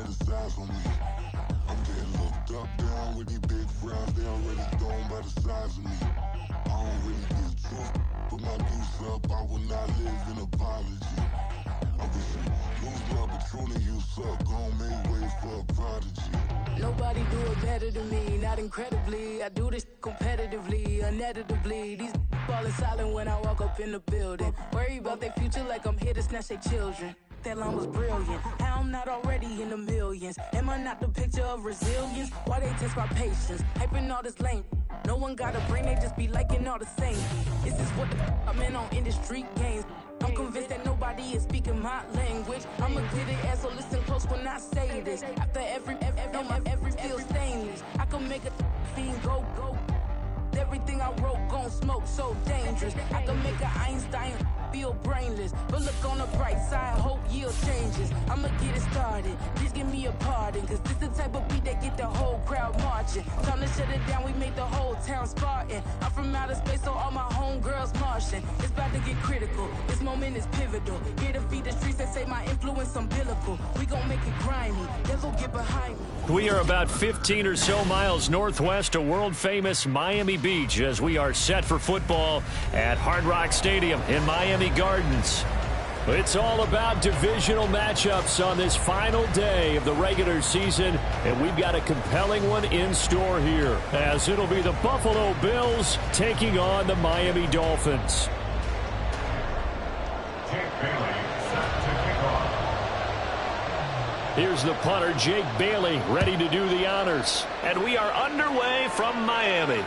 criticize on me. I'm getting looked up, down with these big frowns. They already thrown by the size of me. I don't really get truth, but my goose up. I will not live in apology. I wish you lose love, but truly you suck. Gon' make way for a prodigy. Nobody do it better than me, not incredibly. I do this competitively, uneditably. These falling silent when I walk up in the building. Worry about their future like I'm here to snatch their children. That line was brilliant. How I'm not already in the millions? Am I not the picture of resilience? Why they test my patience? Hyping all this lame. No one got a brain, they just be liking all the same. This is what the I'm in on industry games. I'm convinced that nobody is speaking my language. I'm a glitter ass, so listen close when I say this. After every feel stainless. I can make a fiend go. Everything I wrote gon' smoke, so dangerous. I can make an Einstein feel brainless. But look on the bright side, hope yield changes. I'ma get it started, please give me a pardon. Cause this the type of beat that get the whole crowd marching. Time to shut it down, we made the whole town Spartan. I'm from outer space, so all my homegirls Martian. It's about to get critical, this moment is pivotal. Here to feed the streets that say my influence umbilical. We gon' make it grimy, devil get behind me. We are about 15 or so miles northwest of world-famous Miami Beach as we are set for football at Hard Rock Stadium in Miami Gardens. It's all about divisional matchups on this final day of the regular season, and we've got a compelling one in store here, as it'll be the Buffalo Bills taking on the Miami Dolphins. Here's the punter, Jake Bailey, ready to do the honors. And we are underway from Miami.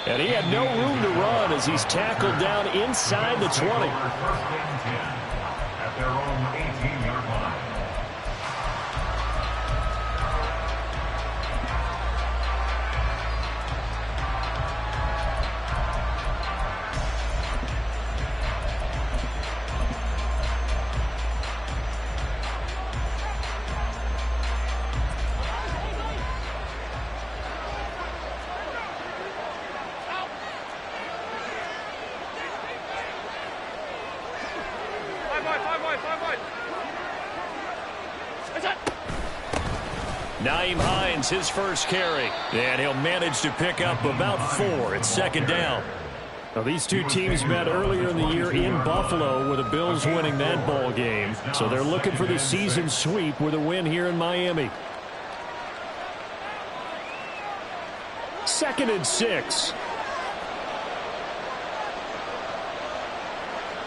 And he had no room to run as he's tackled down inside the 20. At their own 18-yard line. Nyheim Hines, his first carry, and he'll manage to pick up about 4 at second down. Now, these two teams met earlier in the year in Buffalo with the Bills winning that ball game. So they're looking for the season sweep with a win here in Miami. 2nd and 6.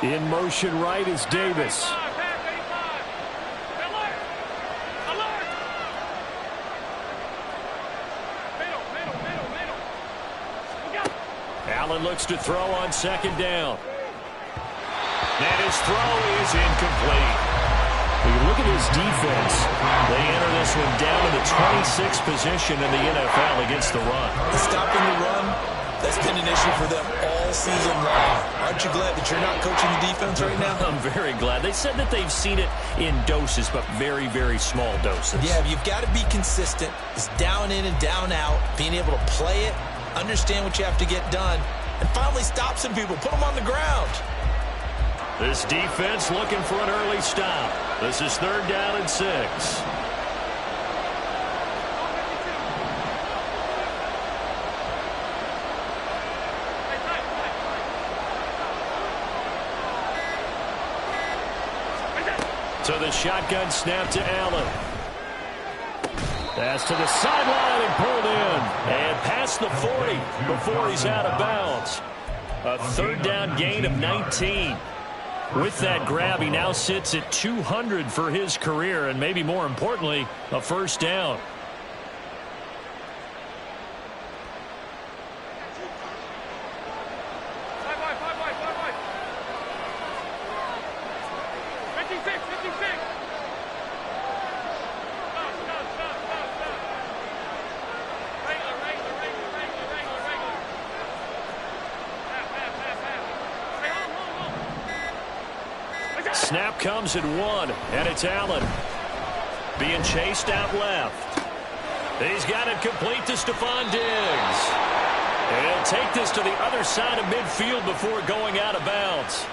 In motion right is Davis. Allen looks to throw on second down. And his throw is incomplete. When you look at his defense, they enter this one down in the 26th position in the NFL against the run. Stopping the run, that's been an issue for them all season long. Aren't you glad that you're not coaching the defense right now? I'm very glad. They said that they've seen it in doses, but very, very small doses. Yeah, you've got to be consistent. It's down in and down out, being able to play it, understand what you have to get done, and finally stop some people, put them on the ground. This defense looking for an early stop. This is 3rd down and 6. So the shotgun snap to Allen. Pass to the sideline and pulled in. And past the 40 before he's out of bounds. A 3rd down gain of 19. With that grab, he now sits at 200 for his career, and maybe more importantly, a 1st down. Snap comes at 1, and it's Allen. Being chased out left. He's got it complete to Stephon Diggs. And he'll take this to the other side of midfield before going out of bounds.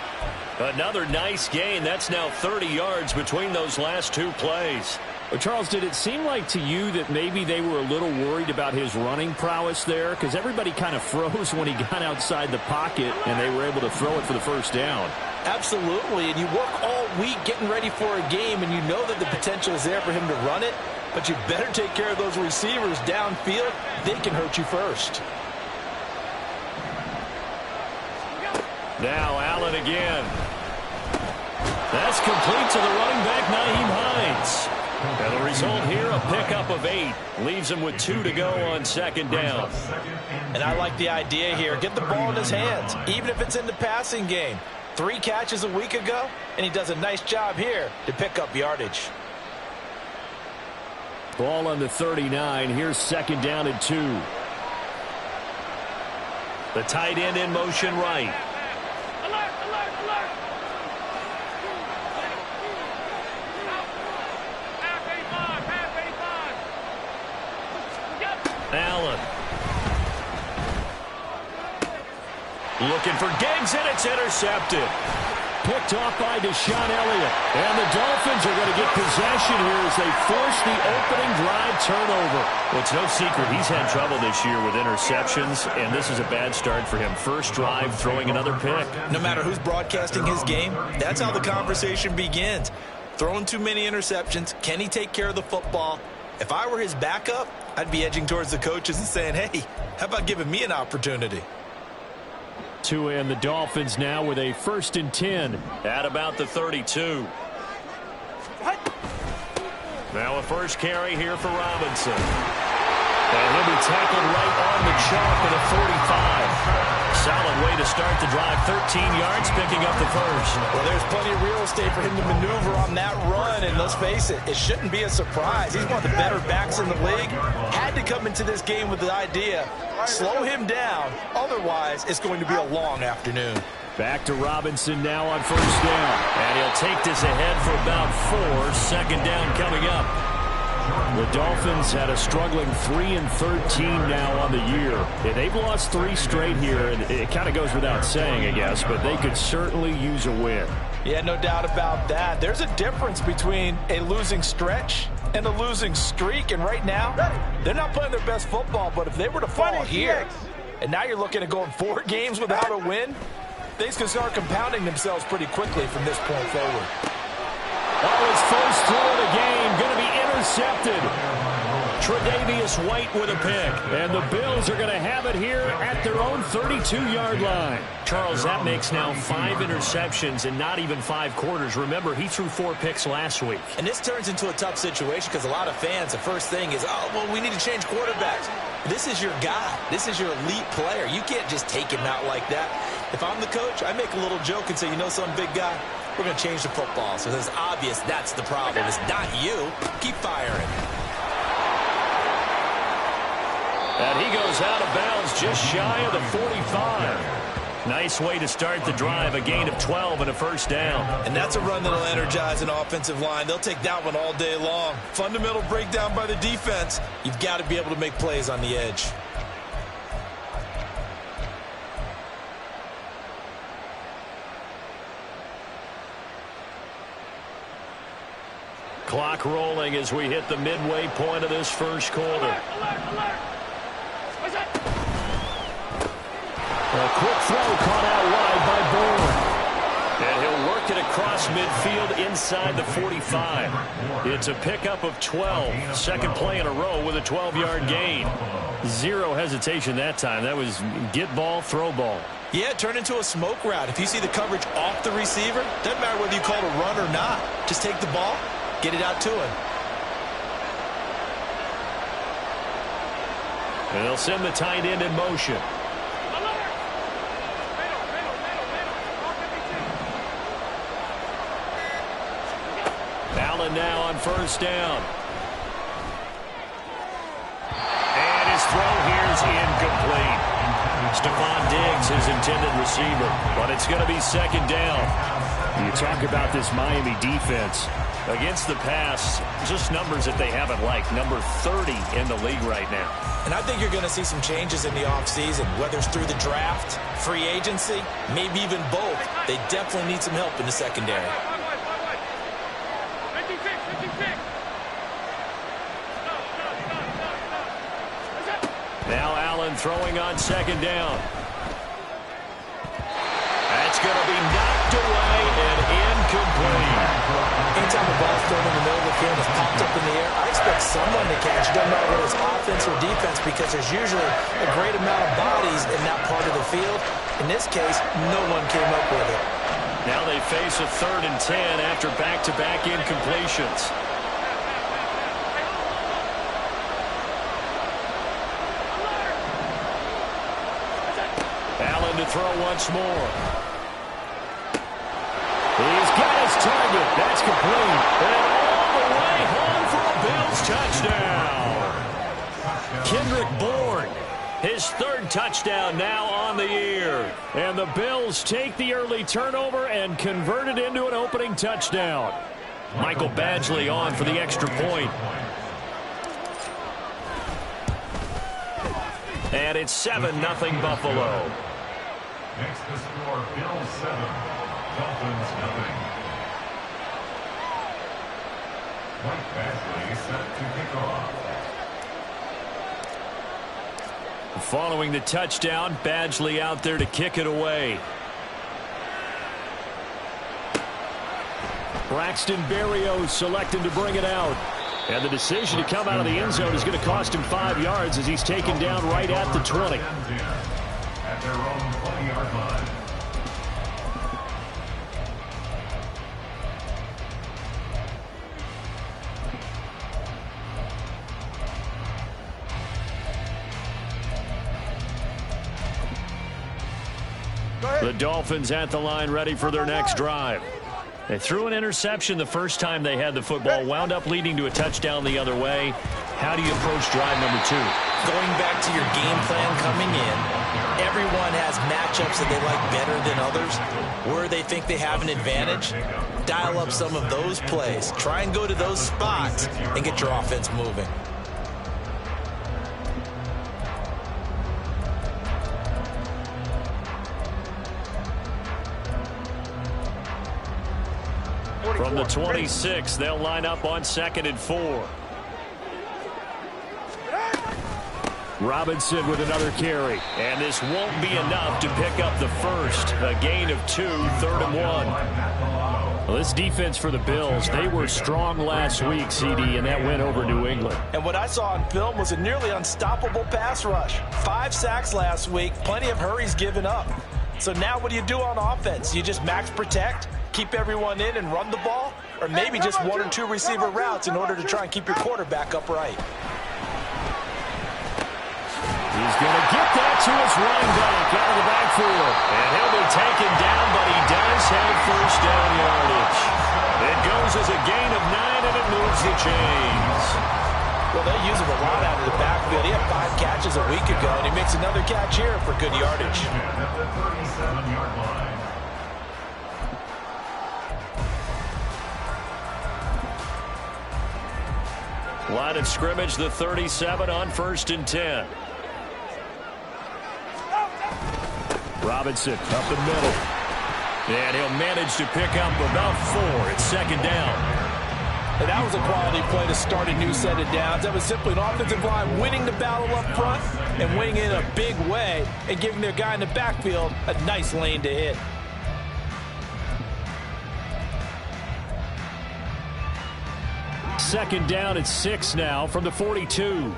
Another nice gain. That's now 30 yards between those last two plays. Well, Charles, did it seem like to you that maybe they were a little worried about his running prowess there? Because everybody kind of froze when he got outside the pocket, and they were able to throw it for the first down. Absolutely, and you work all week getting ready for a game, and you know that the potential is there for him to run it, but you better take care of those receivers downfield. They can hurt you first. Now Allen again. That's complete to the running back, Nyheim Hines. And the result here, a pickup of 8. Leaves him with 2 to go on second down. And I like the idea here. Get the ball in his hands, even if it's in the passing game. 3 catches a week ago, and he does a nice job here to pick up yardage. Ball on the 39. Here's second down and 2. The tight end in motion right. Allen. Looking for Giggs, and it's intercepted. Picked off by Deshaun Elliott. And the Dolphins are going to get possession here as they force the opening drive turnover. Well, it's no secret he's had trouble this year with interceptions, and this is a bad start for him. First drive, throwing another pick. No matter who's broadcasting his game, that's how the conversation begins. Throwing too many interceptions. Can he take care of the football? If I were his backup, I'd be edging towards the coaches and saying, hey, how about giving me an opportunity? Tua and the Dolphins now with a 1st and 10 at about the 32. Now a first carry here for Robinson. And he'll be tackled right on the chalk at a 45. Solid way to start the drive. 13 yards, picking up the first. Well, there's plenty of real estate for him to maneuver on that run, and let's face it, it shouldn't be a surprise. He's one of the better backs in the league. Had to come into this game with the idea, slow him down, otherwise it's going to be a long afternoon. Back to Robinson now on first down. And he'll take this ahead for about 4. Second down coming up. The Dolphins had a struggling 3-13 now on the year. Yeah, they've lost 3 straight here, and it kind of goes without saying, I guess, but they could certainly use a win. Yeah, no doubt about that. There's a difference between a losing stretch and a losing streak, and right now, they're not playing their best football, but if they were to fall here, and now you're looking at going 4 games without a win, things can start compounding themselves pretty quickly from this point forward. Oh, his first throw of the game going to be intercepted. Tre'Davious White with a pick. And the Bills are going to have it here at their own 32-yard line. Charles, that makes now 5 interceptions in not even 5 quarters. Remember, he threw 4 picks last week. And this turns into a tough situation because a lot of fans, the first thing is, oh, well, we need to change quarterbacks. This is your guy. This is your elite player. You can't just take him out like that. If I'm the coach, I make a little joke and say, you know some big guy? We're going to change the football. So it's obvious that's the problem. It's not you. Keep firing. And he goes out of bounds just shy of the 45. Nice way to start the drive. A gain of 12 and a first down. And that's a run that'll energize an offensive line. They'll take that one all day long. Fundamental breakdown by the defense. You've got to be able to make plays on the edge. Clock rolling as we hit the midway point of this first quarter. A quick throw caught out wide by Bourne. And he'll work it across midfield inside the 45. It's a pickup of 12. Second play in a row with a 12-yard gain. Zero hesitation that time. That was get ball, throw ball. Yeah, turn into a smoke route. If you see the coverage off the receiver, doesn't matter whether you call it a run or not. Just take the ball, get it out to him. And they'll send the tight end in motion. Allen now on first down. And his throw here is incomplete. Stephon Diggs, his intended receiver. But it's going to be second down. You talk about this Miami defense. Against the pass, just numbers that they haven't liked. Number 30 in the league right now. And I think you're going to see some changes in the offseason, whether it's through the draft, free agency, maybe even both. They definitely need some help in the secondary. Now Allen throwing on second down. That's going to be knocked away and incomplete. Anytime the ball's thrown in the middle of the field, it's popped up in the air, I expect someone to catch. It doesn't matter whether it's offense or defense, because there's usually a great amount of bodies in that part of the field. In this case, no one came up with it. Now they face a 3rd and 10 after back-to-back incompletions. Allen to throw once more. He's got his target. That's complete. And all the way home for a Bills touchdown. Kendrick Bourne, his 3rd touchdown now on the year. And the Bills take the early turnover and convert it into an opening touchdown. Michael Badgley on for the extra point. And it's 7-0 Buffalo. Next to score, Bills 7, Dolphins 0. Mike Badgley set to kick off. Following the touchdown, Badgley out there to kick it away. Braxton Berrios selected to bring it out. And the decision to come out of the end zone is going to cost him 5 yards as he's taken down right at the 20. At their own 20-yard line. The Dolphins at the line, ready for their next drive. They threw an interception the first time they had the football, wound up leading to a touchdown the other way. How do you approach drive number 2? Going back to your game plan coming in, everyone has matchups that they like better than others. Where they think they have an advantage, dial up some of those plays. Try and go to those spots and get your offense moving. From the 26, they'll line up on 2nd and 4. Robinson with another carry. And this won't be enough to pick up the first. A gain of 2, 3rd and 1. Well, this defense for the Bills, they were strong last week, CD, and that went over New England. And what I saw on film was a nearly unstoppable pass rush. 5 sacks last week, plenty of hurries given up. So now what do you do on offense? You just max protect, keep everyone in and run the ball, or maybe just 1 or 2 receiver routes in order to try and keep your quarterback upright. He's going to get that to his running back out of the backfield. And he'll be taken down, but he does have first down yardage. It goes as a gain of 9, and it moves the chains. Well, they use him a lot out of the backfield. He had 5 catches a week ago, and he makes another catch here for good yardage. At the 37-yard line. Line of scrimmage, the 37 on 1st and 10. Robinson up the middle. And he'll manage to pick up about 4. It's 2nd down. And that was a quality play to start a new set of downs. That was simply an offensive line winning the battle up front and winning in a big way and giving their guy in the backfield a nice lane to hit. Second down at 6 now from the 42.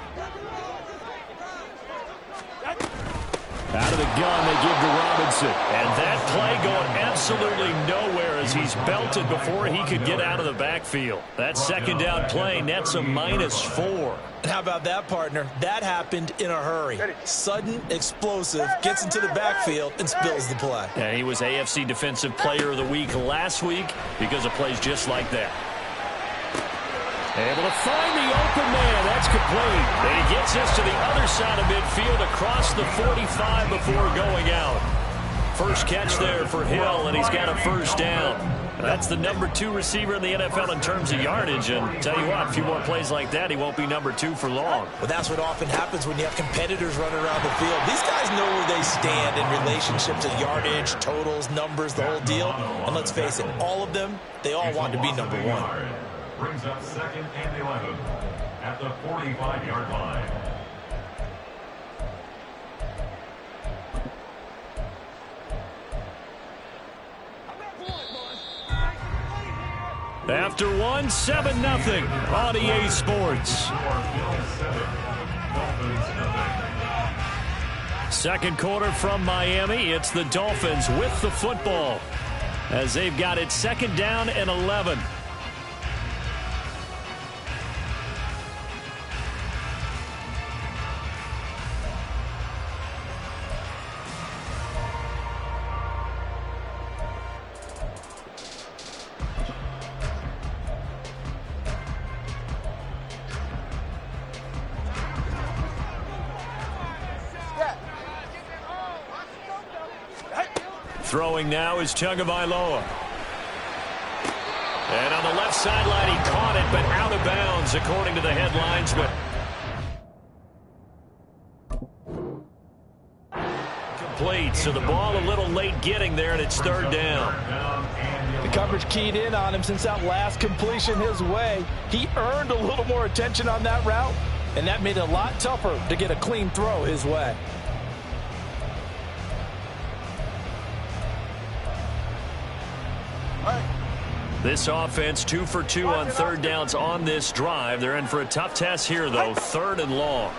Out of the gun, they give to Robinson. And that play going absolutely nowhere as he's belted before he could get out of the backfield. That second down play nets a -4. And how about that, partner? That happened in a hurry. Sudden, explosive, gets into the backfield and spills the play. And he was AFC Defensive Player of the Week last week because of plays just like that. Able to find the open man. That's complete. And he gets us to the other side of midfield across the 45 before going out. First catch there for Hill, and he's got a first down. That's the number 2 receiver in the NFL in terms of yardage. And tell you what, a few more plays like that, he won't be number 2 for long. Well, that's what often happens when you have competitors running around the field. These guys know where they stand in relationship to yardage, totals, numbers, the whole deal. And let's face it, all of them, they all want to be number 1. Brings up 2nd and 11 at the 45-yard line. After 1, 7-0 on EA Sports. Second quarter from Miami. It's the Dolphins with the football as they've got it 2nd down and 11. Throwing now is Tagovailoa. And on the left sideline, he caught it, but out of bounds, according to the headlines. But complete, so the ball a little late getting there, and it's 3rd down. The coverage keyed in on him since that last completion his way. He earned a little more attention on that route, and that made it a lot tougher to get a clean throw his way. This offense 2 for 2 on 3rd downs on this drive. They're in for a tough test here, though. 3rd and long.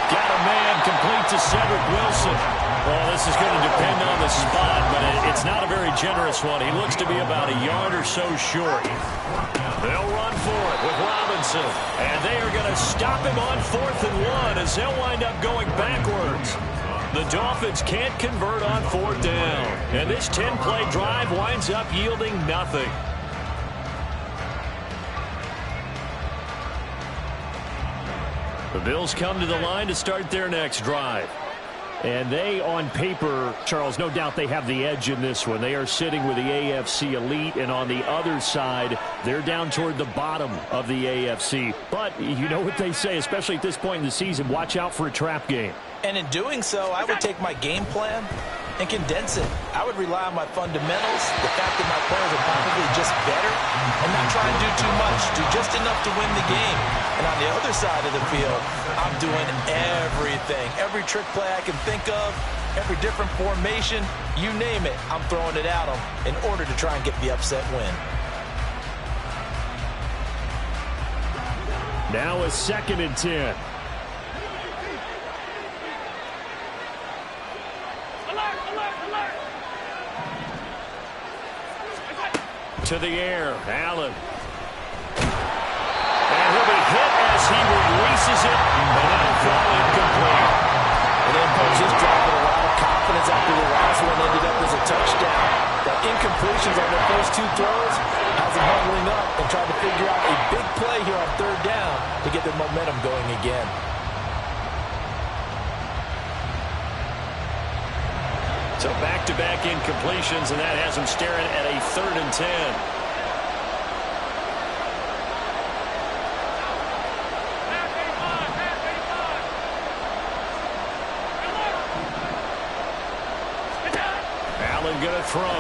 Got a man complete to Cedric Wilson. Well, this is going to depend on the spot, but it's not a very generous one. He looks to be about a yard or so short. They'll run for it with Robinson. And they are going to stop him on 4th and 1 as they'll wind up going backwards. The Dolphins can't convert on 4th down. And this 10-play drive winds up yielding nothing. The Bills come to the line to start their next drive. And they, on paper, Charles, no doubt they have the edge in this one. They are sitting with the AFC elite, and on the other side, they're down toward the bottom of the AFC. But you know what they say, especially at this point in the season, watch out for a trap game. And in doing so, I would take my game plan and condense it. I would rely on my fundamentals, the fact that my players are probably just better, and not try and do too much, do just enough to win the game. And on the other side of the field, I'm doing everything, every trick play I can think of, every different formation, you name it, I'm throwing it at them in order to try and get the upset win. Now a 2nd and 10. To the air, Allen. And he'll be hit as he releases it, and that'll fall incomplete. And then Coach just dropping a lot of confidence after the last one ended up as a touchdown. The incompletions on their first 2 throws has them huddling up and trying to figure out a big play here on 3rd down to get their momentum going again. So back-to-back incompletions, and that has them staring at a 3rd and 10. Allen going to throw.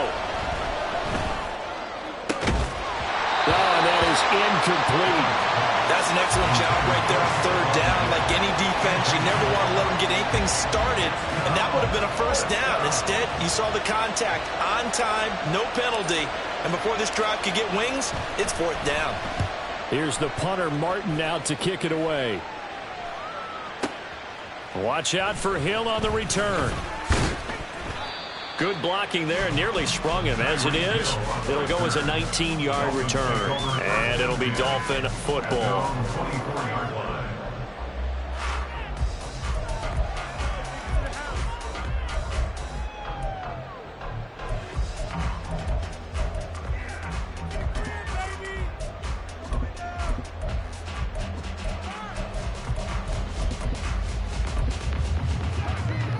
Oh, and that is incomplete. That's an excellent job right there on 3rd down. Like any defense, you never want to let them get anything started, and that would have been a first down. Instead, you saw the contact on time, no penalty, and before this drive could get wings, it's 4th down. Here's the punter, Martin, out to kick it away. Watch out for Hill on the return. Good blocking there, nearly sprung him. As it is, it'll go as a 19-yard return, and it'll be Dolphin football.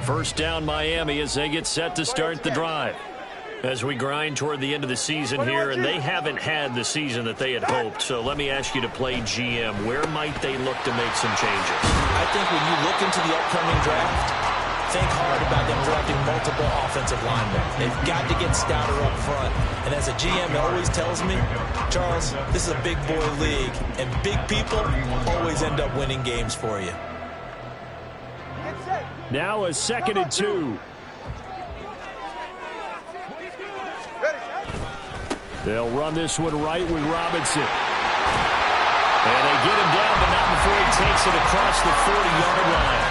First down Miami as they get set to start the drive. As we grind toward the end of the season here, and they haven't had the season that they had hoped. So let me ask you to play GM. Where might they look to make some changes? I think when you look into the upcoming draft, think hard about them drafting multiple offensive linemen. They've got to get stouter up front. And as a GM always tells me, Charles, this is a big boy league, and big people always end up winning games for you. Now a 2nd and 2. They'll run this one right with Robinson. And they get him down, but not before he takes it across the 40-yard line.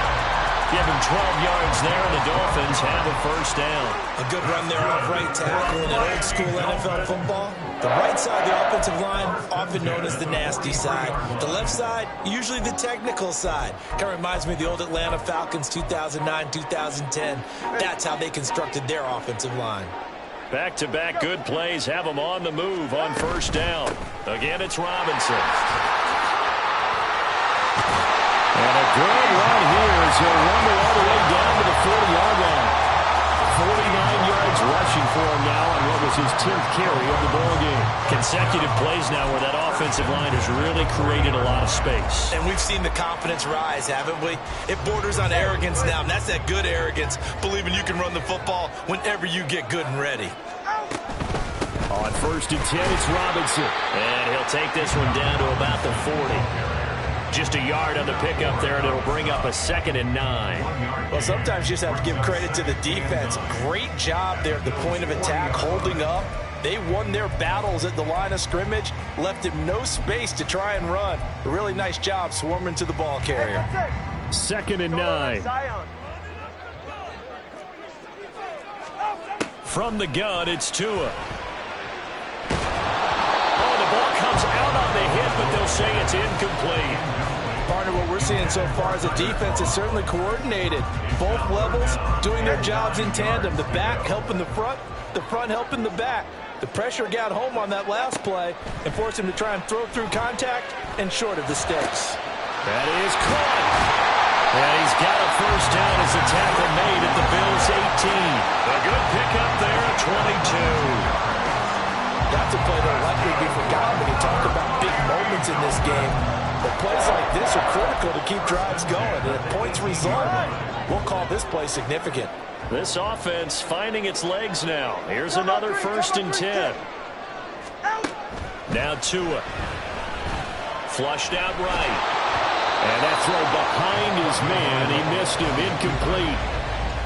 Give him 12 yards there, and the Dolphins have a first down. A good run there off right tackle in an old-school NFL football. The right side of the offensive line, often known as the nasty side. The left side, usually the technical side. Kind of reminds me of the old Atlanta Falcons 2009, 2010. That's how they constructed their offensive line. Back-to-back good plays have them on the move on first down. Again, it's Robinson. And a good run here as he'll run all the way down to the 40-yard line. 49 yards rushing for him now on what was his 10th carry of the ball game. Consecutive plays now where that offensive line has really created a lot of space. And we've seen the confidence rise, haven't we? It borders on arrogance now, and that's that good arrogance, believing you can run the football whenever you get good and ready. On 1st and 10, it's Robinson. And he'll take this one down to about the 40. Just a yard on the pickup there, and it'll bring up a 2nd and 9. Well, sometimes you just have to give credit to the defense. Great job there at the point of attack, holding up. They won their battles at the line of scrimmage, left him no space to try and run. A really nice job swarming to the ball carrier. 2nd and 9. From the gun, it's Tua. Oh, the ball comes out on the hit, but they'll say it's incomplete. Partner, what we're seeing so far as a defense is certainly coordinated. Both levels doing their jobs in tandem. The back helping the front helping the back. The pressure got home on that last play and forced him to try and throw through contact and short of the sticks. That is caught. And he's got a first down as the tackle made at the Bills' 18. A good pickup there at 22. That's a play that will likely be forgotten when you talk about big moments in this game. But plays like this are critical to keep drives going. And if points result, we'll call this play significant. This offense finding its legs now. Here's another 1st and 10. Now Tua. Flushed out right. And that throw behind his man. He missed him. Incomplete.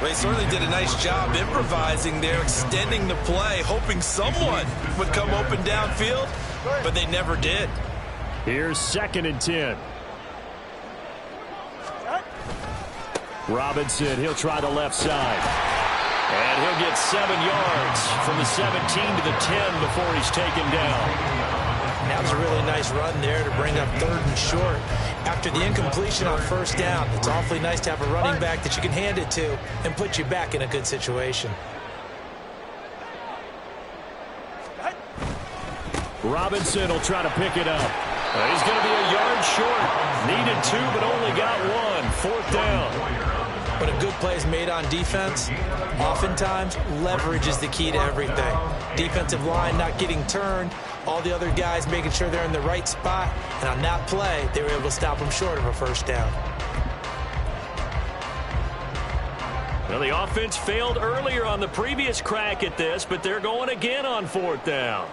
Well, he certainly did a nice job improvising there, extending the play, hoping someone would come open downfield, but they never did. Here's 2nd and 10. Robinson, he'll try the left side. And he'll get 7 yards from the 17 to the 10 before he's taken down. That was a really nice run there to bring up 3rd and short. After the incompletion on first down, it's awfully nice to have a running back that you can hand it to and put you back in a good situation. Robinson will try to pick it up. He's going to be a yard short. Needed 2, but only got 1. 4th down. When a good play is made on defense, oftentimes leverage is the key to everything. Defensive line not getting turned, all the other guys making sure they're in the right spot, and on that play, they were able to stop them short of a first down. Well, the offense failed earlier on the previous crack at this, but they're going again on 4th down.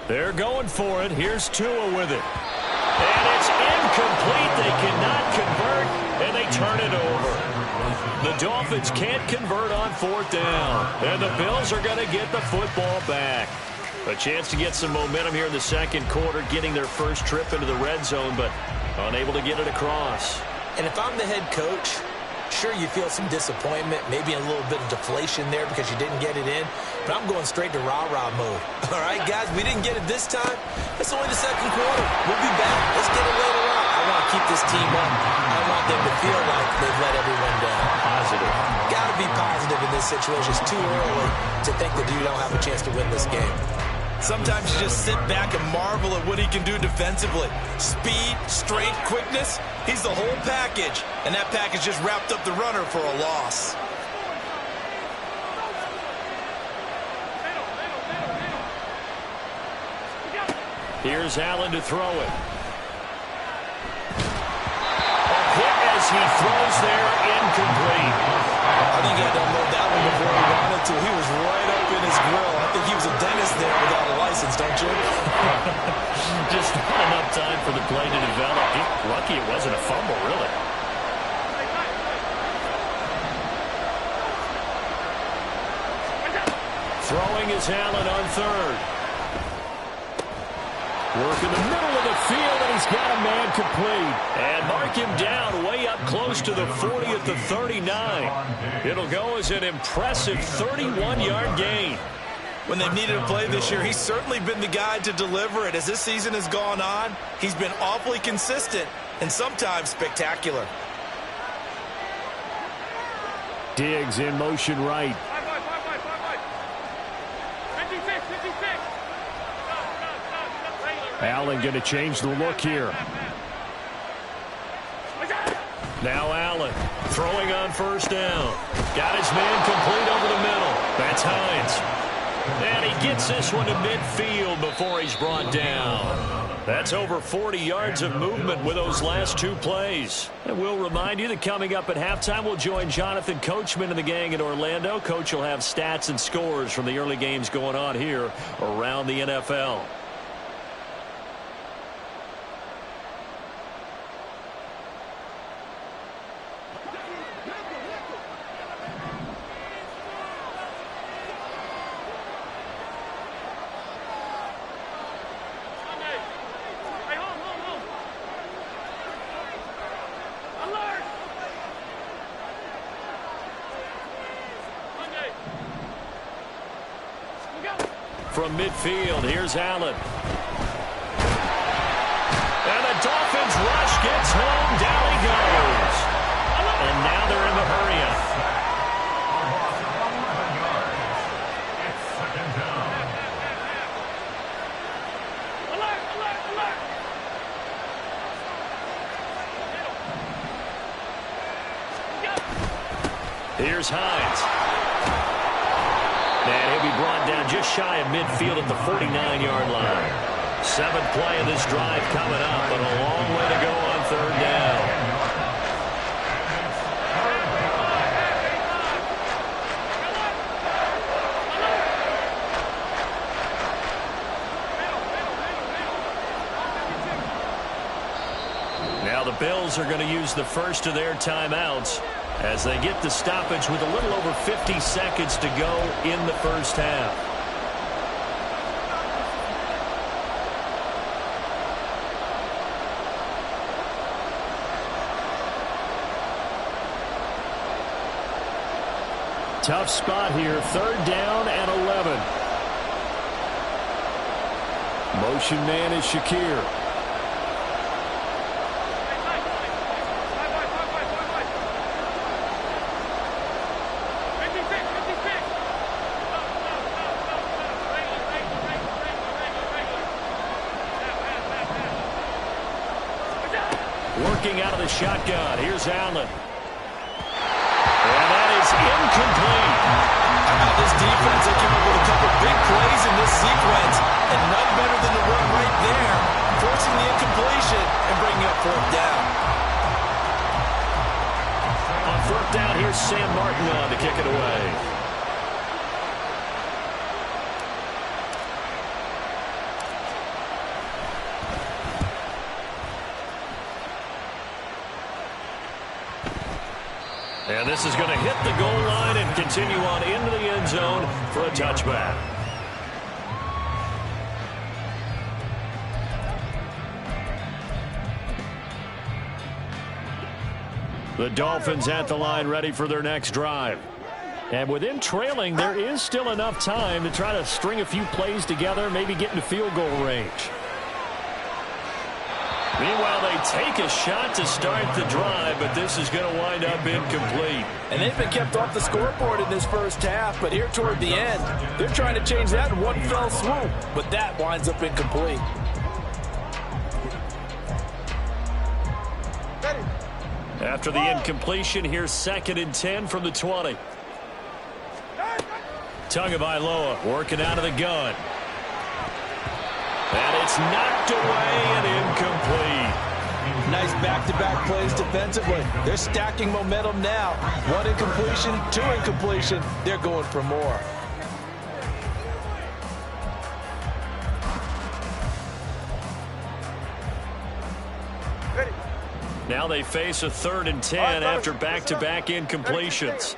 They're going for it. Here's Tua with it. And it's incomplete. They cannot convert, and they turn it over. The Dolphins can't convert on 4th down, and the Bills are going to get the football back. A chance to get some momentum here in the 2nd quarter, getting their first trip into the red zone, but unable to get it across. And if I'm the head coach, sure, you feel some disappointment, maybe a little bit of deflation there because you didn't get it in, but I'm going straight to rah-rah mode. All right, guys, we didn't get it this time. It's only the 2nd quarter. We'll be back. Let's get it later on. I want to keep this team up. I want them to feel like they've let everyone down. Positive. Got to be positive in this situation. It's too early to think that you don't have a chance to win this game. Sometimes you just sit back and marvel at what he can do defensively. Speed, strength, quickness. He's the whole package, and that package just wrapped up the runner for a loss. Here's Allen to throw it. A hit as he throws there, incomplete. I think he had to unload that one before he wanted to. He was right up in his grill. I think he was a dentist there without a license, don't you? Just not enough time for the play to develop. Lucky it wasn't a fumble, really. Throwing is Allen on third. Work in the middle of the field, and he's got a man complete. And mark him down way up close to the 40 at the 39. It'll go as an impressive 31-yard gain. When they've needed a play this year, he's certainly been the guy to deliver it. As this season has gone on, he's been awfully consistent and sometimes spectacular. Diggs in motion right. Allen going to change the look here. Now Allen throwing on first down. Got his man complete over the middle. That's Hines. And he gets this one to midfield before he's brought down. That's over 40 yards of movement with those last two plays. And we'll remind you that coming up at halftime, we'll join Jonathan Coachman and the gang in Orlando. Coach will have stats and scores from the early games going on here around the NFL. From midfield, here's Allen. And the Dolphins rush gets home. Down he goes. And now they're in the hurry-up. It's second down. Here's Hines. And he'll be brought down just shy of midfield at the 49-yard line. Seventh play of this drive coming up, but a long way to go on third down. Now the Bills are going to use the first of their timeouts as they get the stoppage with a little over 50 seconds to go in the first half. Tough spot here, third down and 11. Motion man is Shakir. Working out of the shotgun. Here's Allen. And that is incomplete. How about this defense? They came up with a couple big plays in this sequence, and none better than the run right there, forcing the incompletion and bringing up fourth down. On fourth down, here's Sam Martin on to kick it away. And this is going to hit the goal line and continue on into the end zone for a touchback. The Dolphins at the line ready for their next drive. And within trailing, there is still enough time to try to string a few plays together, maybe get into field goal range. Meanwhile, they take a shot to start the drive, but this is going to wind up incomplete. And they've been kept off the scoreboard in this first half, but here toward the end, they're trying to change that in one fell swoop, but that winds up incomplete. Ready. After the incompletion, here's 2nd and 10 from the 20. Tagovailoa working out of the gun. And it's knocked away and incomplete. Nice back-to-back plays defensively. They're stacking momentum now. 1 incompletion, 2 incompletion. They're going for more. Now they face a 3rd and 10 after back-to-back incompletions.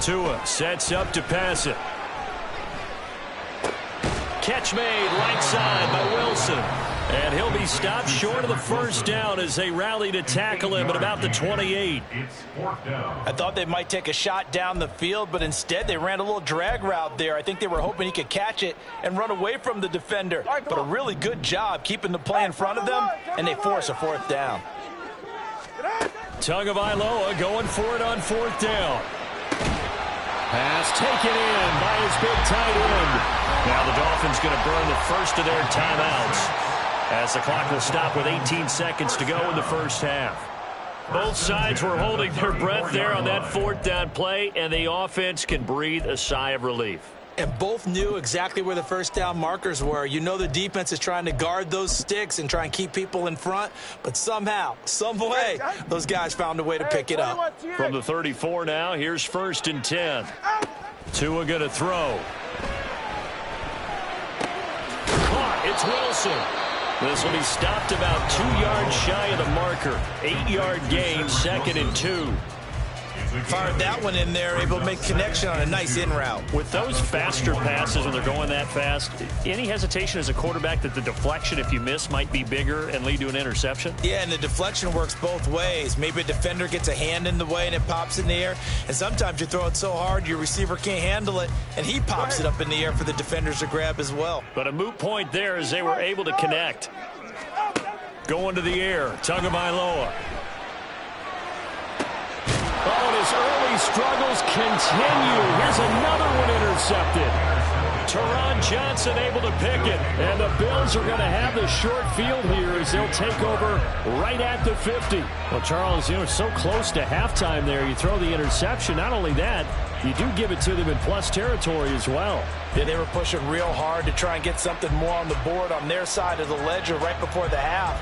Tua sets up to pass it. Catch made right side by Wilson. And he'll be stopped short of the first down as they rally to tackle him at about the 28. I thought they might take a shot down the field, but instead they ran a little drag route there. I think they were hoping he could catch it and run away from the defender. But a really good job keeping the play in front of them, and they force a 4th down. Tagovailoa going for it on 4th down. Pass taken in by his big tight end. Now the Dolphins going to burn the first of their timeouts, as the clock will stop with 18 seconds to go in the first half. Both sides were holding their breath there on that 4th down play, and the offense can breathe a sigh of relief. And both knew exactly where the first down markers were. You know the defense is trying to guard those sticks and try and keep people in front, but somehow, some way, those guys found a way to pick it up. From the 34 now, here's 1st and 10. Tua going to throw. Caught, it's Wilson. This will be stopped about 2 yards shy of the marker. 8-yard gain, 2nd and 2. Fired that one in there, able to make connection on a nice in route. With those faster passes when they're going that fast, any hesitation as a quarterback that the deflection, if you miss, might be bigger and lead to an interception? Yeah, and the deflection works both ways. Maybe a defender gets a hand in the way and it pops in the air, and sometimes you throw it so hard your receiver can't handle it, and he pops it up in the air for the defenders to grab as well. But a moot point there as they were able to connect. Going to the air, Tagovailoa. Oh, and his early struggles continue. Here's another one intercepted. Teron Johnson able to pick it. And the Bills are going to have the short field here as they'll take over right at the 50. Well, Charles, it's so close to halftime there. You throw the interception. Not only that, you do give it to them in plus territory as well. Yeah, they were pushing real hard to try and get something more on the board on their side of the ledger right before the half.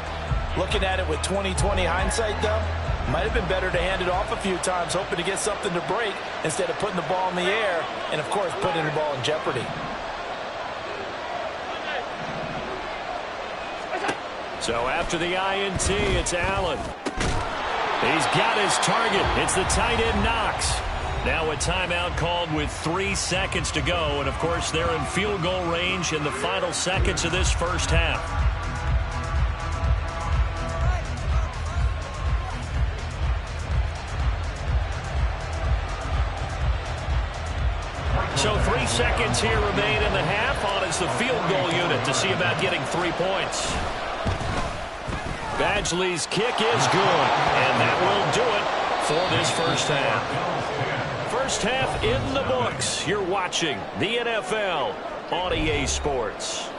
Looking at it with 20/20 hindsight, though, might have been better to hand it off a few times, hoping to get something to break instead of putting the ball in the air and, of course, putting the ball in jeopardy. So after the INT, it's Allen. He's got his target. It's the tight end Knox. Now a timeout called with 3 seconds to go. And, of course, they're in field goal range in the final seconds of this first half. So 3 seconds here remain in the half. On is the field goal unit to see about getting 3 points. Badgley's kick is good, and that will do it for this first half. First half in the books. You're watching the NFL on EA Sports.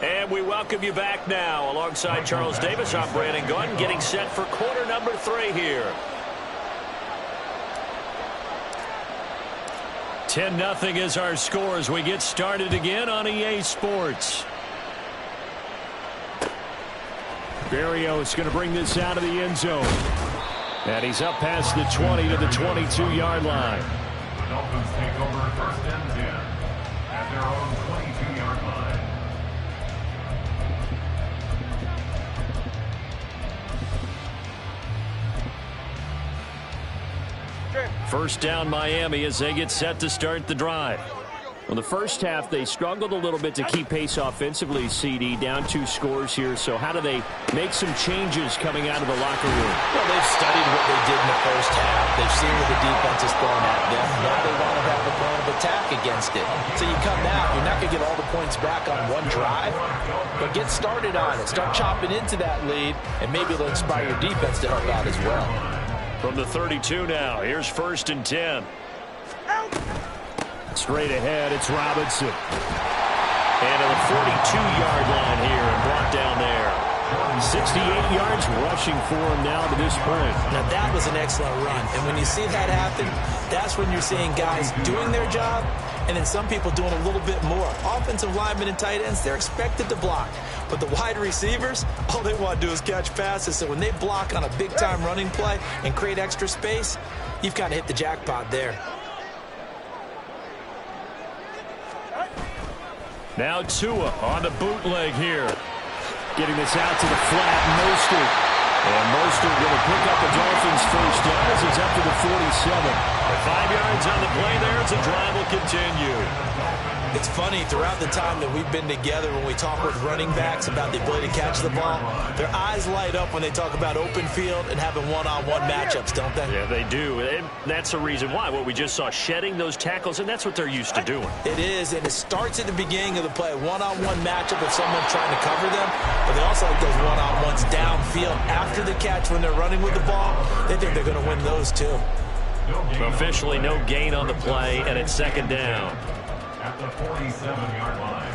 And we welcome you back now. Alongside Charles Davis, I'm Brandon Gunn, getting set for quarter number 3 here. 10-0 is our score as we get started again on EA Sports. Berrios going to bring this out of the end zone. And he's up past the 20 to the 22-yard line. The Dolphins take over 1st and 10 at their own 22-yard line. First down Miami as they get set to start the drive. Well, the first half, they struggled a little bit to keep pace offensively, CD, down 2 scores here. So how do they make some changes coming out of the locker room? Well, they've studied what they did in the first half. They've seen what the defense is throwing at them. Now they want to have a plan of attack against it. So you come out, you're not going to get all the points back on one drive, but get started on it. Start chopping into that lead, and maybe it'll inspire your defense to help out as well. From the 32 now, here's 1st and 10. Straight ahead, it's Robinson. And to the 42-yard line here and brought down there. 68 yards rushing for him now to this point. Now, that was an excellent run. And when you see that happen, that's when you're seeing guys doing their job and then some people doing a little bit more. Offensive linemen and tight ends, they're expected to block. But the wide receivers, all they want to do is catch passes. So when they block on a big-time running play and create extra space, you've kind of hit the jackpot there. Now Tua on the bootleg here. Getting this out to the flat, Mostert. And Mostert going to pick up the Dolphins' first down as it's up to the 47. With 5 yards on the play there, as the drive will continue. It's funny, throughout the time that we've been together, when we talk with running backs about the ability to catch the ball, their eyes light up when they talk about open field and having one-on-one matchups, don't they? Yeah, they do. And that's the reason why. What we just saw, shedding those tackles, and that's what they're used to doing. It is, and it starts at the beginning of the play. One-on-one matchup if someone's trying to cover them, but they also like those one-on-ones downfield after the catch when they're running with the ball. They think they're going to win those, too. Officially no gain on the play, and it's second down. At the 47-yard line.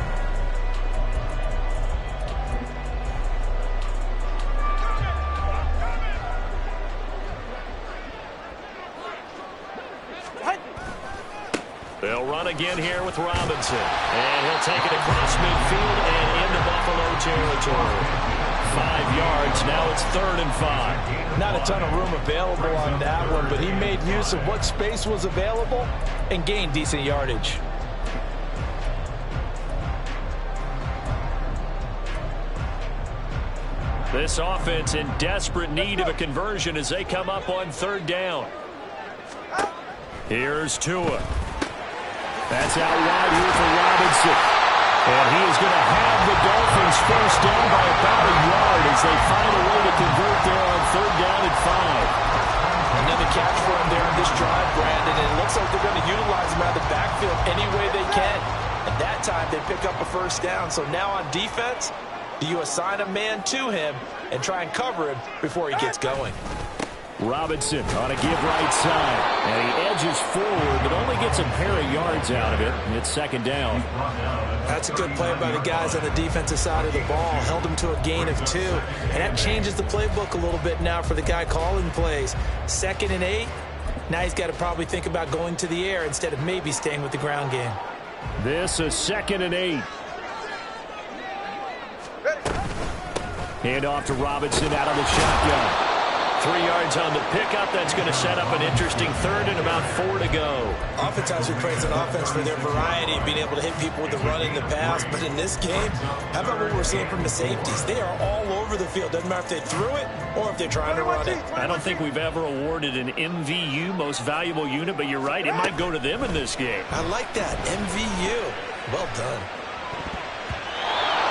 They'll run again here with Robinson. And he'll take it across midfield and into Buffalo territory. 5 yards. Now it's 3rd and 5. Not a ton of room available on that one, but he made use of what space was available and gained decent yardage. This offense in desperate need of a conversion as they come up on 3rd down. Here's Tua. That's out wide here for Robinson. And he is going to have the Dolphins first down by about a yard as they find a way to convert there on 3rd down and 5. Another catch for him there on this drive, Brandon. And it looks like they're going to utilize him out of the backfield any way they can. At that time, they pick up a first down. So now on defense, do you assign a man to him and try and cover him before he gets going? Robinson on a give right side. And he edges forward, but only gets a pair of yards out of it. And it's 2nd down. That's a good play by the guys on the defensive side of the ball. Held him to a gain of 2. And that changes the playbook a little bit now for the guy calling plays. 2nd and 8. Now he's got to probably think about going to the air instead of maybe staying with the ground game. This is 2nd and 8. Hand off to Robinson out of the shotgun. 3 yards on the pickup. That's going to set up an interesting 3rd and about 4 to go. Oftentimes we praise an offense for their variety of being able to hit people with the run and the pass. But in this game, how about what we're seeing from the safeties? They are all over the field. Doesn't matter if they threw it or if they're trying to run it. I don't think we've ever awarded an MVU, most valuable unit, but you're right. It might go to them in this game. I like that. MVU. Well done.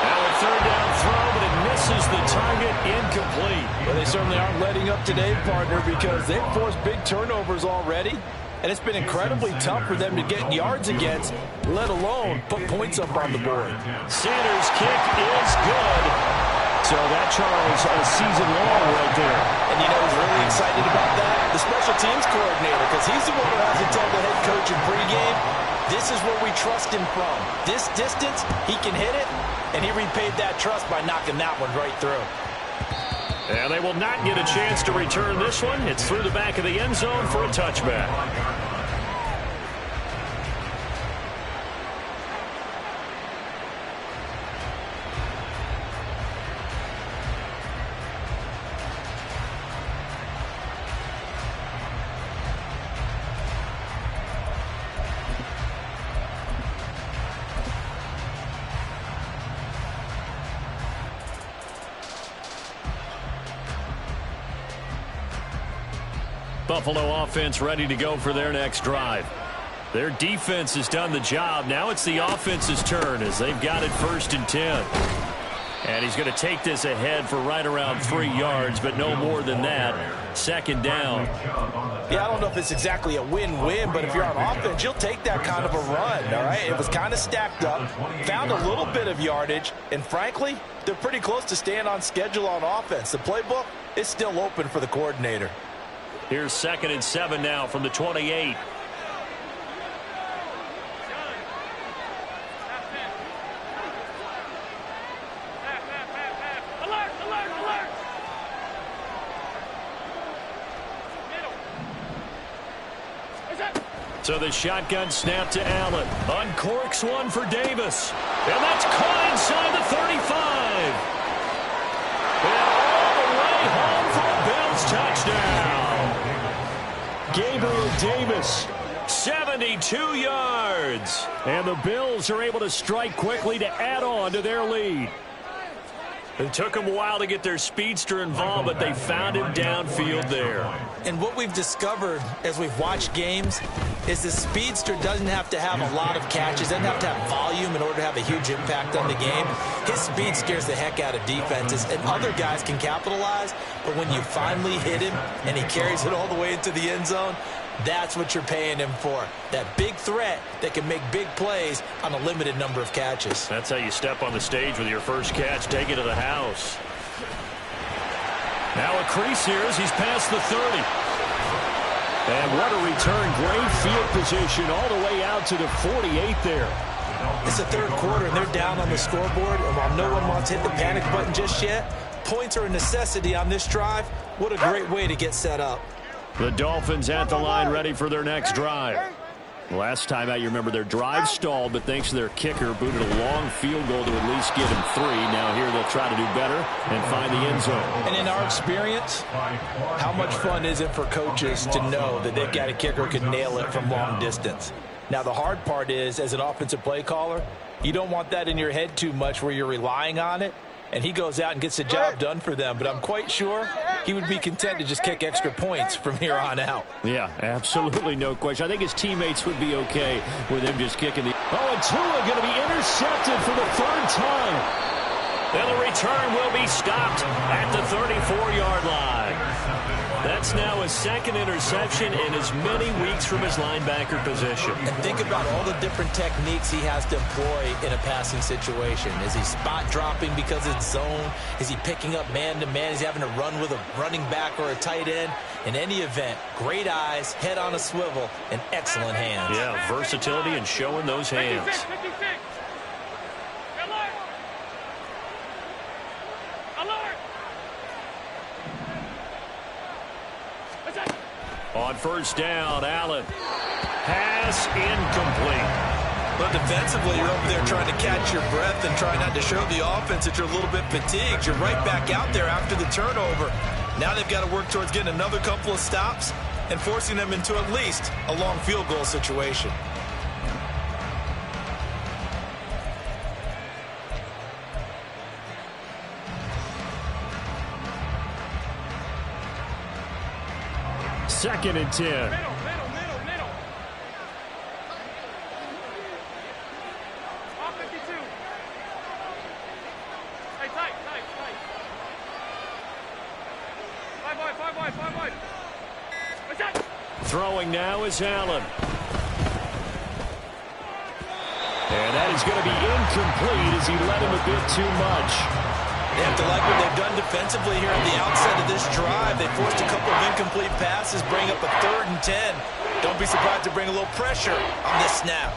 Now a 3rd down throw, but it misses the target, incomplete. Well, they certainly aren't letting up today, partner, because they've forced big turnovers already. And it's been incredibly tough for them to get yards against, let alone put points up on the board. Sanders' kick is good. So that, Charles, a season long right there. And you know who's really excited about that? The special teams coordinator, because he's the one who has to tell the head coach in pregame, this is where we trust him from. This distance, he can hit it, and he repaid that trust by knocking that one right through. And they will not get a chance to return this one. It's through the back of the end zone for a touchback. Buffalo offense ready to go for their next drive. Their defense has done the job. Now it's the offense's turn as they've got it 1st and 10. And he's going to take this ahead for right around 3 yards, but no more than that. 2nd down. Yeah, I don't know if it's exactly a win-win, but if you're on offense, you'll take that kind of a run, all right? It was kind of stacked up, found a little bit of yardage, and frankly, they're pretty close to staying on schedule on offense. The playbook is still open for the coordinator. Here's 2nd and 7 now from the 28. So the shotgun snap to Allen. Uncorks one for Davis. And that's caught inside the 35. And all the way home for a Bills touchdown. Gabriel Davis, 72 yards. And the Bills are able to strike quickly to add on to their lead. It took them a while to get their speedster involved, but they found him downfield there. And what we've discovered as we've watched games is the speedster doesn't have to have a lot of catches, doesn't have to have volume in order to have a huge impact on the game. His speed scares the heck out of defenses, and other guys can capitalize, but when you finally hit him and he carries it all the way into the end zone, that's what you're paying him for. That big threat that can make big plays on a limited number of catches. That's how you step on the stage with your first catch. Take it to the house. Now a crease here as he's past the 30. And what a return. Great field position all the way out to the 48 there. It's the third quarter, and they're down on the scoreboard. And while no one wants to hit the panic button just yet, points are a necessity on this drive. What a great way to get set up. The Dolphins at the line ready for their next drive. Last time out, you remember their drive stalled, but thanks to their kicker, booted a long field goal to at least get him 3. Now here they'll try to do better and find the end zone. And in our experience, how much fun is it for coaches to know that they've got a kicker who can nail it from long distance? Now the hard part is, as an offensive play caller, you don't want that in your head too much where you're relying on it. And he goes out and gets the job done for them. But I'm quite sure he would be content to just kick extra points from here on out. Yeah, absolutely no question. I think his teammates would be okay with him just kicking the... Oh, and Tua going to be intercepted for the 3rd time. And the return will be stopped at the 34-yard line. That's now his 2nd interception in as many weeks from his linebacker position. And think about all the different techniques he has to employ in a passing situation. Is he spot dropping because it's zone? Is he picking up man-to-man? Is he having to run with a running back or a tight end? In any event, great eyes, head on a swivel, and excellent hands. Yeah, versatility and showing those hands. 56. On first down, Allen. Pass incomplete. But defensively, you're over there trying to catch your breath and try not to show the offense that you're a little bit fatigued. You're right back out there after the turnover. Now they've got to work towards getting another couple of stops and forcing them into at least a long field goal situation. Second and 10. Middle. Off 52. Hey, tight. 5 wide. Attack. Throwing now is Allen. And that is going to be incomplete as he led him a bit too much. They have to like what they've done defensively here at the outset of this drive. They forced a couple of incomplete passes, bring up a 3rd and 10. Don't be surprised to bring a little pressure on this snap.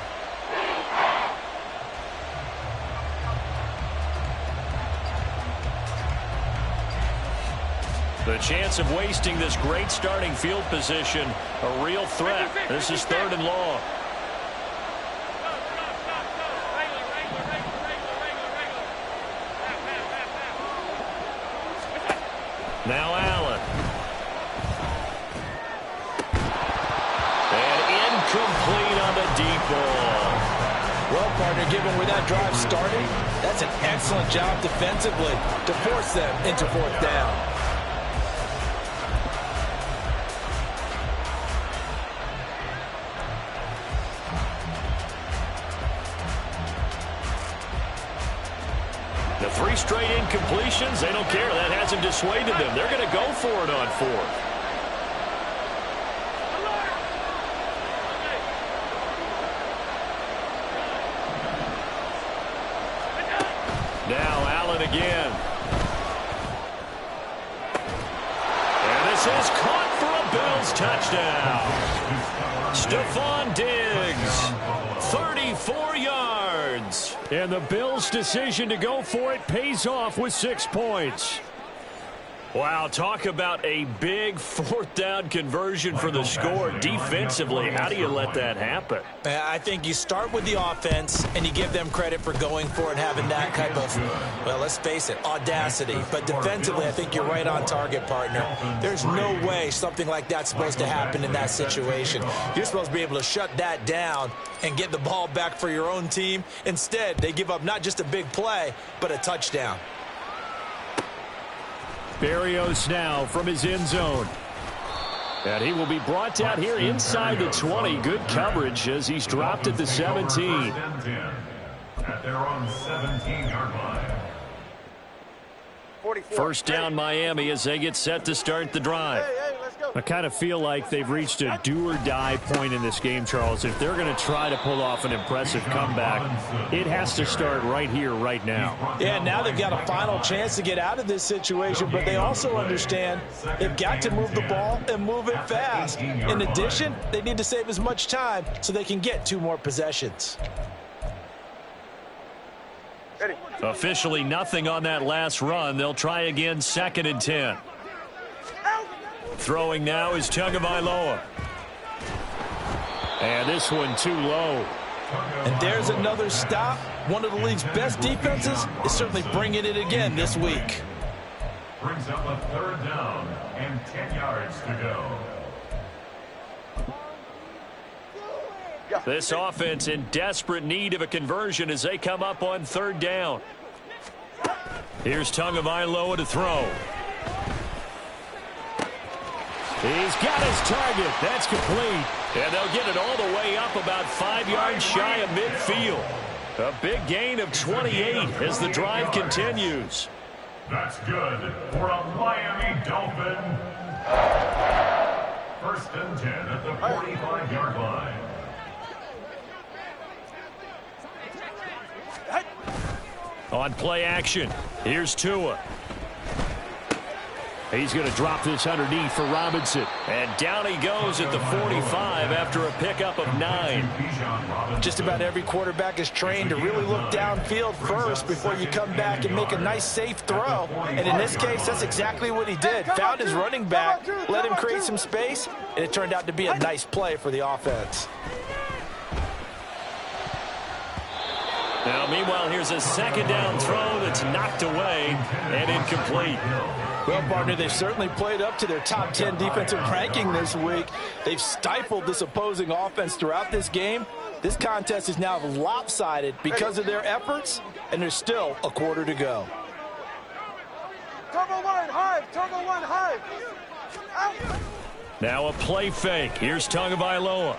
The chance of wasting this great starting field position, a real threat. This is 3rd and long. Now Allen. And incomplete on the deep ball. Well, partner, given where that drive started, that's an excellent job defensively to force them into 4th down. The 3 straight incompletions, they don't care. That hasn't dissuaded them. They're going to go for it on 4th. Now Allen again. And this is caught for a Bills touchdown. Stephon Diggs, 34 yards. And the Bills' decision to go for it pays off with 6 points. Wow, talk about a big fourth down conversion for the score. Defensively, how do you let that happen? I think you start with the offense and you give them credit for going for it and having that type of, well, let's face it, audacity. But defensively, I think you're right on target, partner. There's no way something like that's supposed to happen in that situation. You're supposed to be able to shut that down and get the ball back for your own team. Instead, they give up not just a big play, but a touchdown. Berrios now from his end zone. And he will be brought down here inside the 20. Good coverage as he's dropped at the 17. At their own 17-yard line. First down Miami as they get set to start the drive. I kind of feel like they've reached a do-or-die point in this game, Charles. If they're going to try to pull off an impressive comeback, it has to start right here, right now. Yeah, now they've got a final chance to get out of this situation, but they also understand they've got to move the ball and move it fast. In addition, they need to save as much time so they can get 2 more possessions. Officially nothing on that last run. They'll try again, 2nd and 10. Throwing now is Tagovailoa. And this one too low. And there's another stop. One of the league's best defenses is certainly bringing it again this week. Brings up a 3rd down and 10 yards to go. This offense in desperate need of a conversion as they come up on 3rd down. Here's Tagovailoa to throw. He's got his target. That's complete. And they'll get it all the way up about 5 yards shy of midfield. A big gain of 28 as the drive continues. That's good for a Miami Dolphin. 1st and 10 at the 45-yard line. On play action, here's Tua. He's going to drop this underneath for Robinson. And down he goes at the 45 after a pickup of 9. Just about every quarterback is trained to really look downfield first before you come back and make a nice, safe throw. And in this case, that's exactly what he did. Found his running back, let him create some space, and it turned out to be a nice play for the offense. Now, meanwhile, here's a 2nd down throw that's knocked away and incomplete. Well, partner, they've certainly played up to their top 10 defensive ranking this week. They've stifled this opposing offense throughout this game. This contest is now lopsided because of their efforts, and there's still a quarter to go. Turbo 1, high. Turbo 1, high. Out. Now a play fake. Here's Tagovailoa.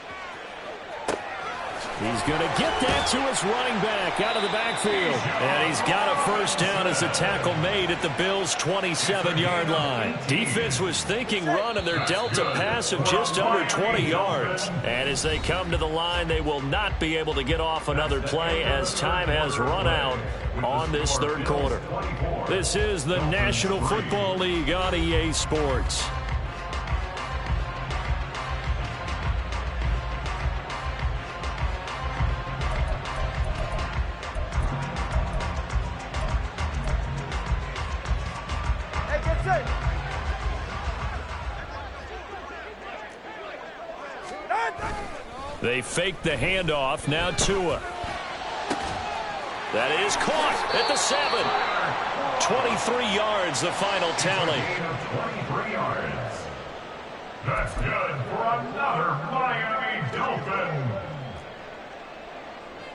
He's going to get that to his running back out of the backfield. And he's got a 1st down as a tackle made at the Bills' 27-yard line. Defense was thinking run, and they're dealt a pass of just under 20 yards. And as they come to the line, they will not be able to get off another play as time has run out on this 3rd quarter. This is the National Football League on EA Sports. They fake the handoff. Now Tua. That is caught at the 7. 23 yards, the final tally. 23 yards. That's good for another Miami Dolphin.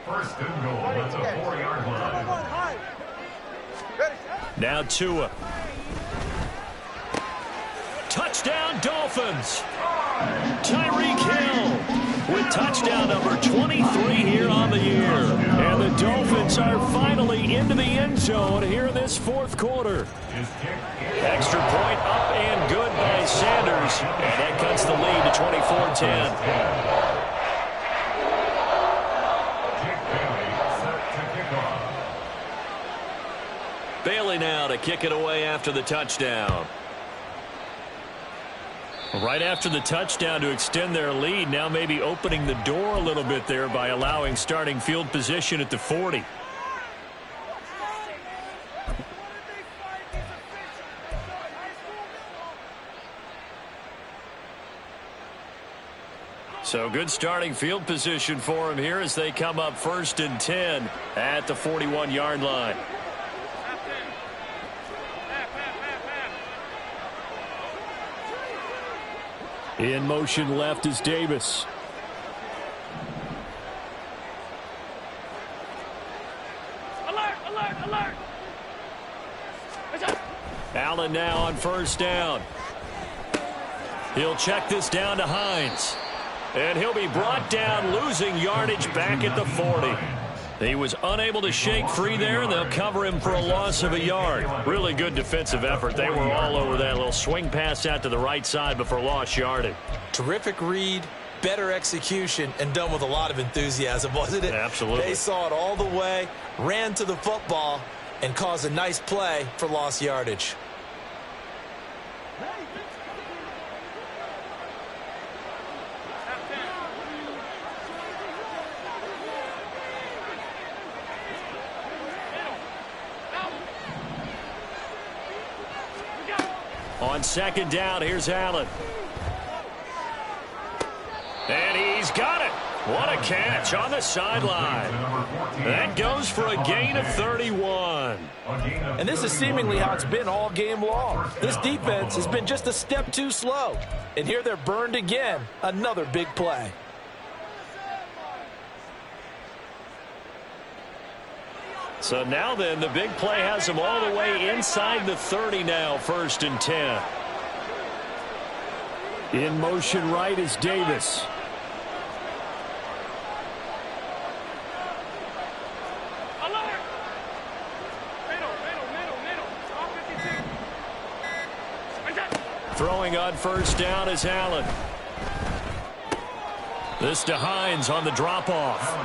1st and goal at the 4-yard line. Now Tua. Touchdown Dolphins. Tyreek Hill with touchdown number 23 here on the year. And the Dolphins are finally into the end zone here in this 4th quarter. Extra point up and good by Sanders. And that cuts the lead to 24-10. Bailey now to kick it away after the touchdown. Right after the touchdown to extend their lead, now maybe opening the door a little bit there by allowing starting field position at the 40. So good starting field position for him here as they come up 1st and 10 at the 41-yard line. In motion left is Davis. Alert, alert, alert. Allen now on 1st down. He'll check this down to Hines. And he'll be brought down, losing yardage back at the 40. He was unable to shake free there, and they'll cover him for a loss of a yard. Really good defensive effort. They were all over that little swing pass out to the right side before lost yardage. Terrific read, better execution, and done with a lot of enthusiasm, wasn't it? Absolutely. They saw it all the way, ran to the football, and caused a nice play for lost yardage. On 2nd down, here's Allen. And he's got it. What a catch on the sideline. That goes for a gain of 31. And this is seemingly how it's been all game long. This defense has been just a step too slow. And here they're burned again. Another big play. So now then, the big play has them all the way inside the 30 now, 1st and 10. In motion right is Davis. Alert. Middle. All 56. Throwing on 1st down is Allen. This to Hines on the drop-off.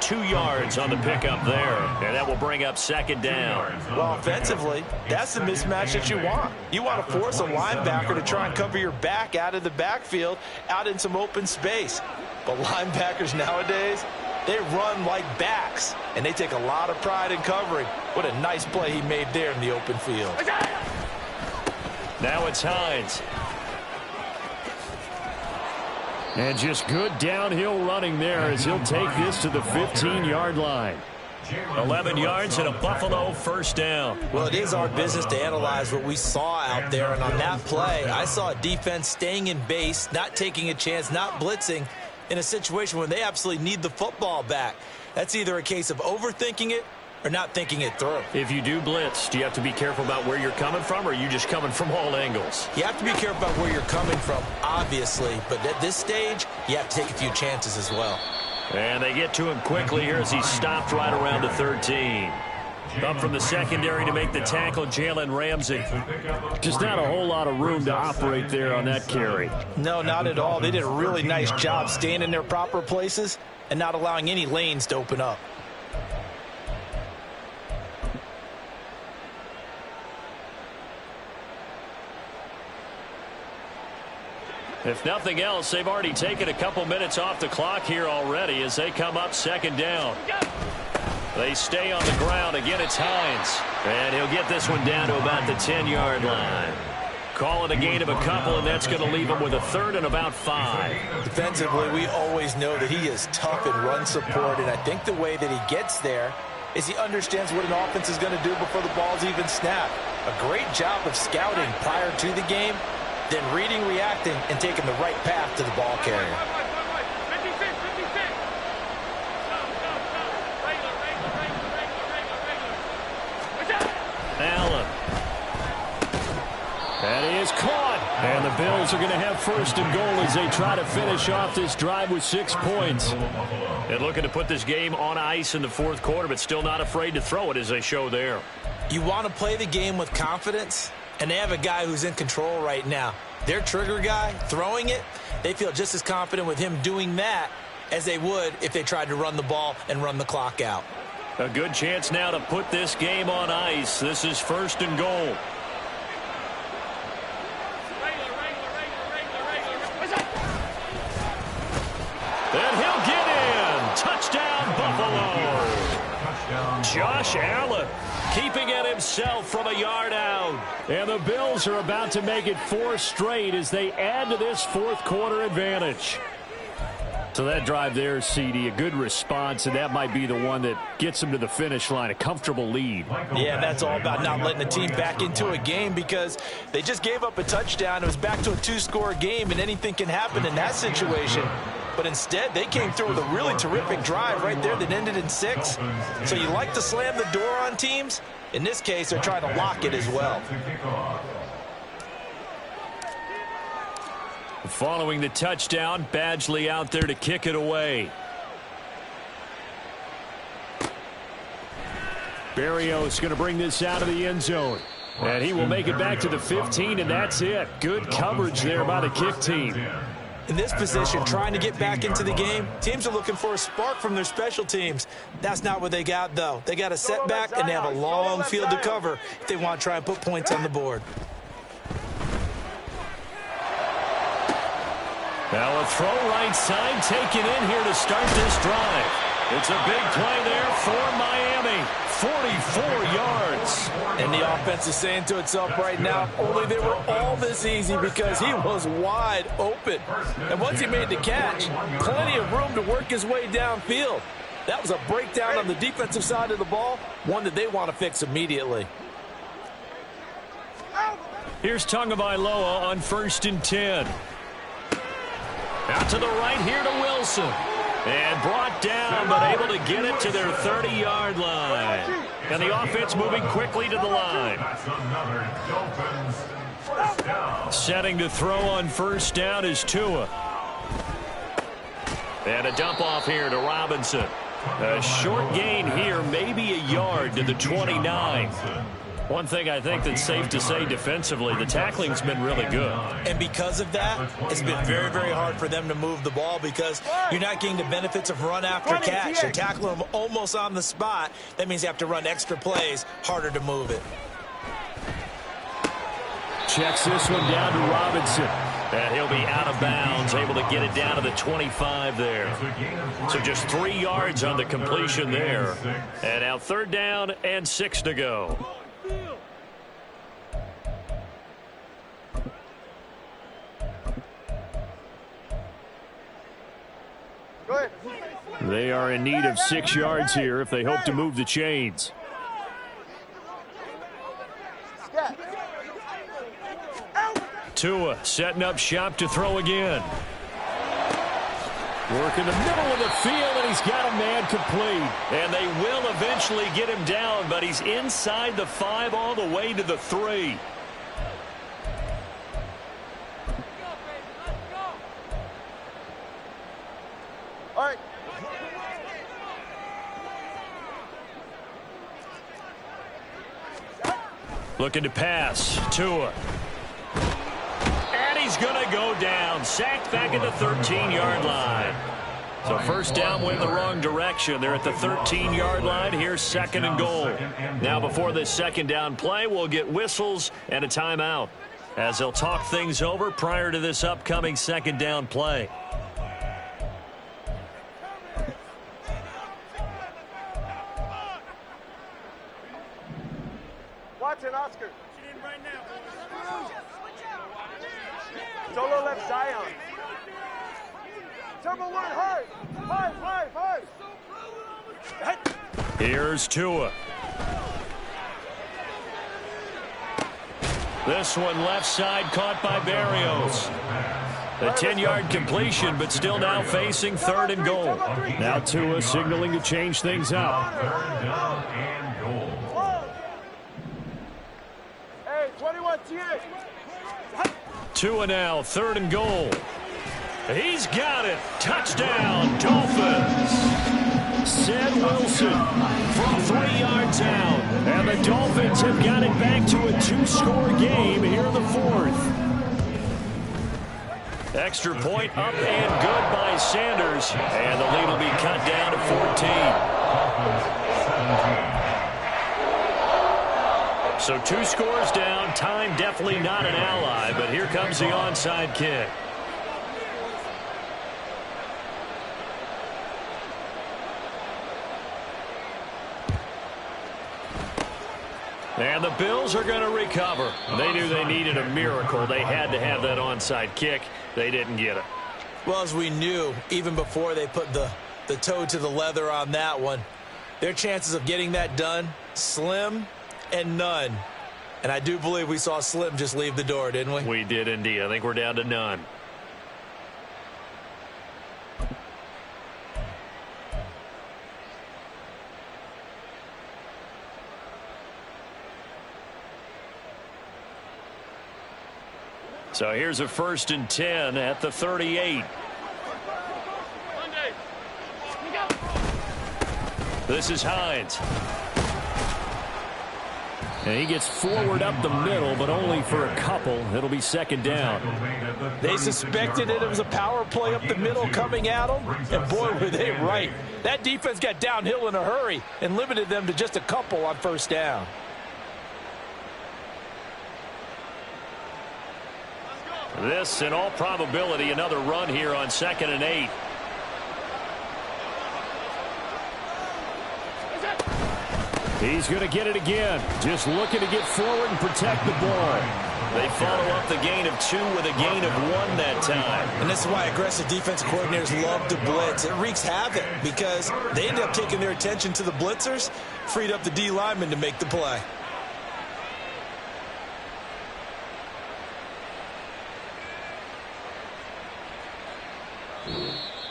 2 yards on the pickup there, and that will bring up 2nd down. Well, offensively, that's the mismatch that you want. You want to force a linebacker to try and cover your back out of the backfield, out in some open space. But linebackers nowadays, they run like backs, and they take a lot of pride in covering. What a nice play he made there in the open field. Now it's Hines. And just good downhill running there as he'll take this to the 15-yard line. 11 yards and a Buffalo 1st down. Well, it is our business to analyze what we saw out there, and on that play, I saw a defense staying in base, not taking a chance, not blitzing in a situation where they absolutely need the football back. That's either a case of overthinking it or not thinking it through. If you do blitz, do you have to be careful about where you're coming from, or are you just coming from all angles? You have to be careful about where you're coming from, obviously, but at this stage, you have to take a few chances as well. And they get to him quickly here as he's stopped right around the 13. Up from the secondary to make the tackle, Jalen Ramsey. Just not a whole lot of room to operate there on that carry. No, not at all. They did a really nice job staying in their proper places and not allowing any lanes to open up. If nothing else, they've already taken a couple minutes off the clock here already as they come up 2nd down. They stay on the ground. Again, it's Hines. And he'll get this one down to about the 10-yard line. Call it a gain of a couple, and that's going to leave him with a 3rd and about 5. Defensively, we always know that he is tough in run support, and I think the way that he gets there is he understands what an offense is going to do before the ball's even snapped. A great job of scouting prior to the game, then reading, reacting, and taking the right path to the ball carrier. 56. Allen. That is caught. And the Bills are going to have 1st and goal as they try to finish off this drive with 6 points. And looking to put this game on ice in the 4th quarter, but still not afraid to throw it as they show there. You want to play the game with confidence, and they have a guy who's in control right now. Their trigger guy, throwing it, they feel just as confident with him doing that as they would if they tried to run the ball and run the clock out. A good chance now to put this game on ice. This is 1st and goal. And he'll get in. Touchdown, Buffalo. Josh Allen keeping it himself from a yard out. And the Bills are about to make it 4 straight as they add to this 4th quarter advantage. So that drive there, CD, a good response, and that might be the one that gets them to the finish line, a comfortable lead. Yeah, and that's all about not letting the team back into a game because they just gave up a touchdown. It was back to a 2-score game, and anything can happen in that situation. But instead, they came through with a really terrific drive right there that ended in 6. So you like to slam the door on teams. In this case, they're trying to lock it as well. Following the touchdown, Badgley out there to kick it away. Berrios going to bring this out of the end zone. And he will make it back to the 15, and that's it. Good coverage there by the kick team. In this position, trying to get back into the game, teams are looking for a spark from their special teams. That's not what they got, though. They got a setback, and they have a long field to cover if they want to try and put points on the board. Now a throw right side taken in here to start this drive. It's a big play there for Miami. 44 yards. And the offense is saying to itself right now, only they were all this easy because he was wide open. And once he made the catch, plenty of room to work his way downfield. That was a breakdown on the defensive side of the ball, one that they want to fix immediately. Here's Tagovailoa on 1st and 10. Out to the right here to Wilson. And brought down, but able to get it to their 30-yard line. And the offense moving quickly to the line. Setting to throw on 1st down is Tua. And a dump off here to Robinson. A short gain here, maybe a yard to the 29. One thing I think that's safe to say defensively, the tackling's been really good. And because of that, it's been very, very hard for them to move the ball because you're not getting the benefits of run after catch. You're tackling them almost on the spot. That means you have to run extra plays, harder to move it. Checks this one down to Robinson. And he'll be out of bounds, able to get it down to the 25 there. So just 3 yards on the completion there. And now 3rd down and 6 to go. They are in need of 6 yards here if they hope to move the chains. Tua setting up shop to throw again. Work in the middle of the field, and he's got a man complete. And they will eventually get him down, but he's inside the 5 all the way to the 3. All right. Looking to pass. Tua. And he's going to go down. Sacked back at the 13-yard line. So 1st down went the wrong direction. They're at the 13-yard line. Here's 2nd and goal. Now before this 2nd down play, we'll get whistles and a timeout as they'll talk things over prior to this upcoming 2nd down play. Watson, Oscar. Solo left Zion. Turbo 1, hard. Hard. Here's Tua. This one left side caught by Berrios. A 10-yard completion, but still now facing 3rd and goal. Now Tua signaling to change things up. 3rd down and goal. Hey, 21, TA. Tua now, 3rd and goal. He's got it. Touchdown, Dolphins. Said Wilson from 3 yards out. And the Dolphins have got it back to a 2-score game here in the 4th. Extra point up and good by Sanders. And the lead will be cut down to 14. So 2 scores down. Time definitely not an ally, but here comes the onside kick. And the Bills are going to recover. They knew they needed a miracle. They had to have that onside kick. They didn't get it. Well, as we knew, even before they put the toe to the leather on that one, their chances of getting that done, slim and none. And I do believe we saw Slim just leave the door, didn't we? We did indeed. I think we're down to none. So here's a 1st and 10 at the 38. This is Hines. And he gets forward up the middle, but only for a couple. It'll be 2nd down. They suspected it was a power play up the middle coming at them, and boy, were they right. That defense got downhill in a hurry and limited them to just a couple on 1st down. This, in all probability, another run here on 2nd and 8. He's going to get it again. Just looking to get forward and protect the ball. They follow up the gain of 2 with a gain of 1 that time. And this is why aggressive defensive coordinators love to blitz. It wreaks havoc because they end up taking their attention to the blitzers, freed up the D lineman to make the play.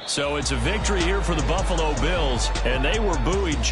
So it's a victory here for the Buffalo Bills, and they were buoyed.